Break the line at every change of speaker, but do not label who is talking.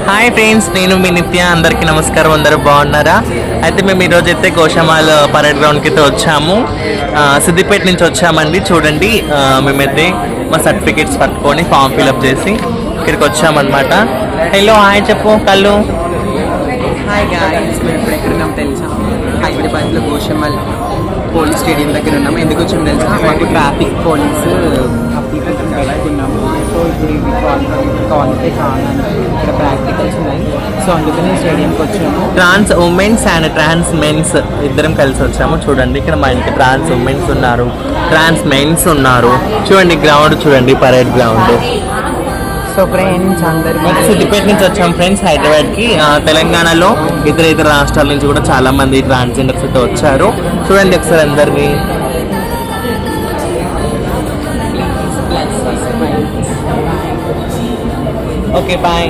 Hi friends, నేను మీ నిత్య. అందరికీ నమస్కారం. అందరూ బాగున్నారా? అయితే మేము ఈరోజు అయితే గోషామాల్ పరేడ్ గ్రౌండ్కి అయితే వచ్చాము. సిద్దిపేట నుంచి వచ్చామండి. చూడండి, మేమైతే మా సర్టిఫికేట్స్ పట్టుకొని ఫామ్ ఫిల్అప్ చేసి ఇక్కడికి వచ్చామన్నమాట. హలో, హాయ్ చెప్పు కళ్ళు.
హాయ్ గాయ్స్, మేము ఇప్పుడు ఎక్కడున్నాం తెలుసా? హైదరాబాద్లో గోషామాల్ పోలీస్ స్టేడియం దగ్గర ఉన్నాము. ఎందుకు వచ్చాము తెలుసా? మాకు ట్రాఫిక్ పోలీసు అప్లికేషన్ కట్టుకున్నాము. సో ఇప్పుడు ఇవి క్వాలిఫై కావాలంటే ఇక్కడ ప్రాక్టికల్స్ ఉన్నాయి. సో అందుకని స్టేడియంకి వచ్చాము.
Trans women's and trans men's ఇద్దరం కలిసి వచ్చాము. చూడండి, ఇక్కడ మా ఇంటి ట్రాన్స్ ఉమెన్స్ ఉన్నారు, ట్రాన్స్ మెన్స్ ఉన్నారు. చూడండి గ్రౌండ్, చూడండి పరేడ్ గ్రౌండ్.
సో ఫ్రెండ్స్ అందరు
సిద్దిపేట నుంచి వచ్చాం ఫ్రెండ్స్ హైదరాబాద్కి. తెలంగాణలో ఇతర రాష్ట్రాల నుంచి కూడా చాలా మంది ట్రాన్స్జెండర్స్ అయితే వచ్చారు. చూడండి ఒకసారి అందరినీ. Okay bye.